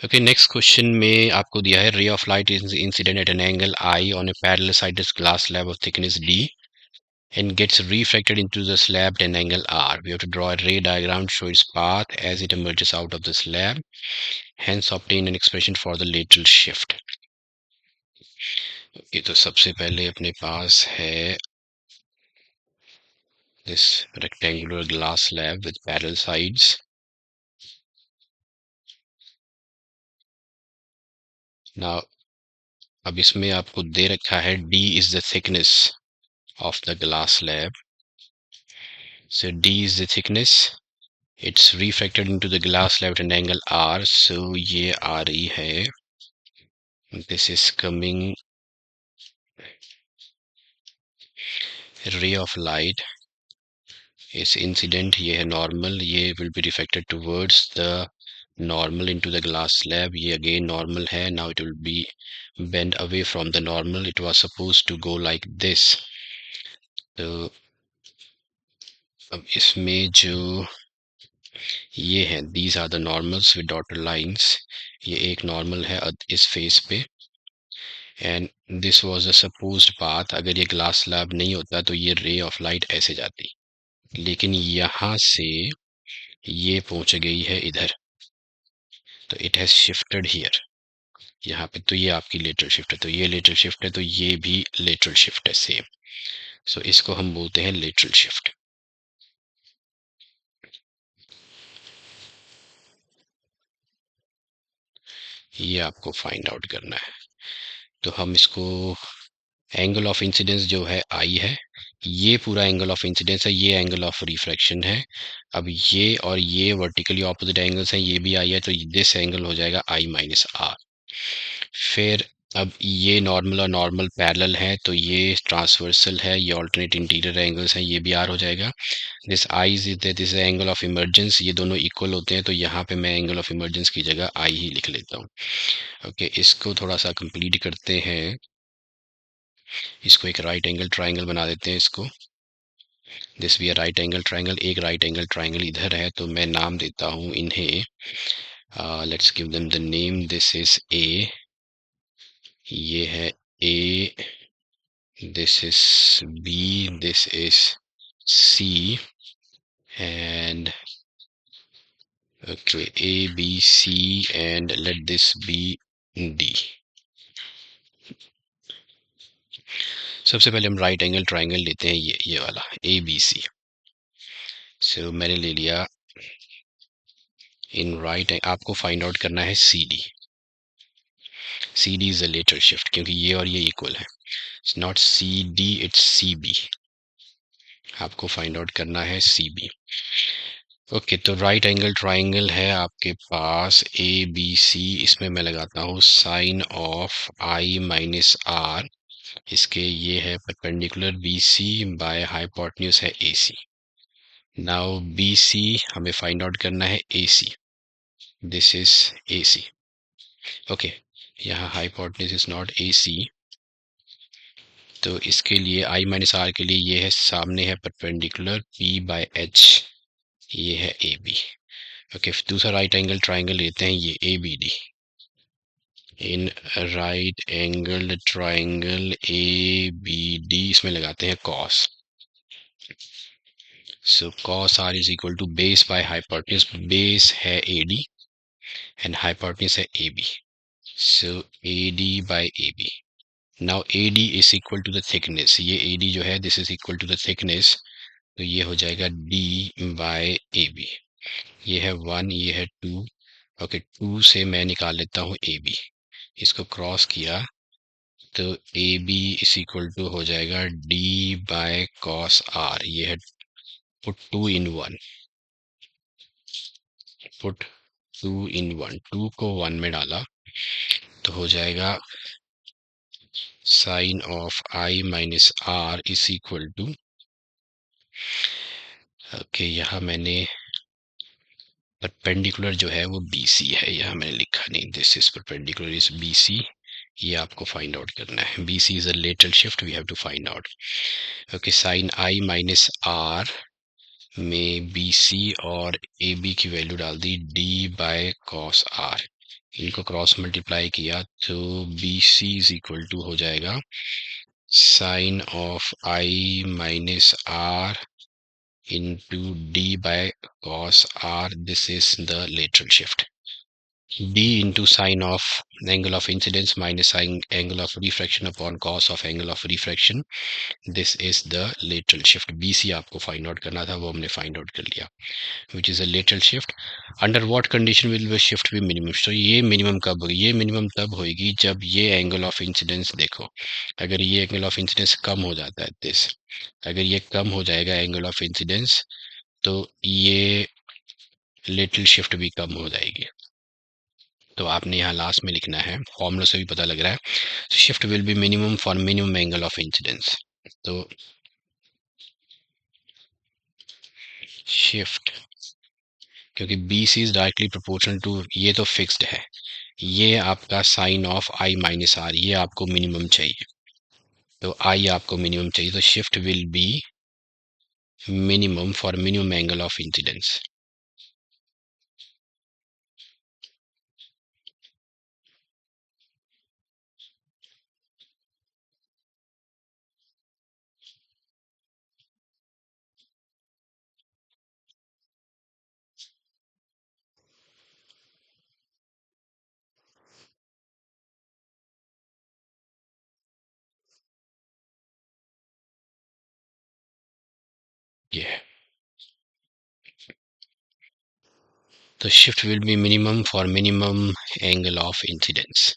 Okay, next question में आपको दिया है ray of light is incident at an angle I on A parallel sided glass slab of thickness d and gets refracted into the slab at an angle r. We have to draw a ray diagram to show its path as it emerges out of the slab, hence obtain an expression for the lateral shift. Okay, तो सबसे पहले अपने पास है this rectangular glass slab with parallel sides. Now अब इसमें आपको दे रखा है d is the thickness of the glass slab. So d is the thickness. It's refracted into the glass slab at an angle r. So ये re है. This is coming ray of light is incident. ये है normal. ये will be refracted towards the normal into the glass slab. ये again normal है. Now it will be bent away from the normal. It was supposed to go like this. तो अब इसमें जो ये है these are the normals with dotted lines. ये एक normal है इस फेस पे and this was a supposed path. अगर ये glass slab नहीं होता तो ये ray of light ऐसे जाती, लेकिन यहाँ से ये पहुंच गई है इधर, तो it has shifted here. यहाँ पे तो ये आपकी lateral shift है, तो ये lateral shift है, तो ये भी lateral shift है same. So इसको हम बोलते हैं lateral shift. ये आपको फाइंड आउट करना है. तो हम इसको एंगल ऑफ इंसिडेंस जो है आई है, ये पूरा एंगल ऑफ इंसिडेंस है, ये एंगल ऑफ रिफ्रैक्शन है. अब ये और ये वर्टिकली ऑपोजिट एंगल्स हैं, ये भी आई है, तो दिस एंगल हो जाएगा आई माइनस आर. फिर अब ये नॉर्मल और नॉर्मल पैरेलल है, तो ये ट्रांसवर्सल है, ये ऑल्टरनेट इंटीरियर एंगल्स हैं, ये भी आर हो जाएगा. This I is this angle of emergence, ये दोनों इक्वल होते हैं, तो यहाँ पे मैं एंगल ऑफ इमर्जेंस की जगह आई ही लिख लेता हूँ. ओके, इसको थोड़ा सा कंप्लीट करते हैं. इसको एक राइट एंगल ट्राइंगल बना देते हैं. इसको दिस भी राइट एंगल ट्राइंगल, एक राइट एंगल ट्राइंगल इधर है, तो मैं नाम देता हूँ इन्हें, let's give them the name. This is A, ये है A, this is B, this is C, and okay, A, B, C, and let this be D. सबसे पहले हम राइट एंगल ट्राइंगल लेते हैं, ये वाला ए बी सी. सो मैंने ले लिया इन राइट. आपको फाइंड आउट करना है C D. C D is a letter shift, क्योंकि ये और ये इक्वल है. It's not C D, it's C B. आपको फाइंड आउट करना है सी बी. ओके, तो राइट एंगल ट्राइंगल है आपके पास ए बी सी. इसमें मैं लगाता हूँ sine of i minus r. इसके ये है perpendicular B C by hypotenuse है A C. Now B C हमें फाइंड आउट करना है A C. This is A C. Okay, यहाँ hypotenuse is not A C, तो इसके लिए आई माइनस आर के लिए ये है, सामने है परपेंडिकुलर पी बाय एच, ये है ए बी. ओके, दूसरा राइट एंगल ट्राइंगल लेते हैं, ये A B D. In right angle triangle A B D, इसमें लगाते हैं cos. So cos r is equal to base by hypotenuse. Base है ए डी एंड हाइपोटेन्यूज है A B. So A D by A B. Now A D is equal to the thickness. ये A D जो है this is equal to the thickness, तो ये हो जाएगा D by A B. ये है 1, ये है 2. ओके, 2 से मैं निकाल लेता हूँ ए बी. इसको क्रॉस किया तो A B is equal to हो जाएगा डी बाय कॉस आर. ये है पुट 2 in 1, पुट 2 in 1, 2 को 1 में डाला तो हो जाएगा sine of i minus r is equal to. Okay, यहाँ मैंने परपेंडिकुलर जो है वो बी सी है, यहाँ मैंने लिखा नहीं. This is perpendicular is B C. ये आपको फाइंड आउट करना है. B C is a lateral shift, we have to find out. Okay, sine i minus r में बी सी और ए बी की वैल्यू डाल दी डी बाय कॉस आर. इनको क्रॉस मल्टीप्लाई किया तो B C is equal to हो जाएगा sine of i minus r into d by cos r. This is the lateral shift. D into sine of angle of incidence minus sine angle of refraction upon cos of angle of refraction. This is the lateral shift. BC आपको find out करना था, वो हमने find out कर लिया. Which is a lateral shift. Under what condition will the shift be minimum? So ये minimum कब होगी? ये minimum तब होगी जब ये angle of incidence देखो. अगर ये angle of incidence कम हो जाता है this, अगर ये कम हो जाएगा angle of incidence, तो ये लिटिल शिफ्ट भी कम हो जाएगी. तो आपने यहाँ लास्ट में लिखना है, फॉर्मूला से भी पता लग रहा है, shift will be minimum for minimum angle of incidence. तो शिफ्ट, क्योंकि B C is directly proportional to, ये तो फिक्स्ड है, ये आपका sine of i minus r, ये आपको मिनिमम चाहिए, तो आई आपको मिनिमम चाहिए, तो shift will be minimum for minimum angle of incidence. ये है, तो shift will be minimum for minimum angle of incidence.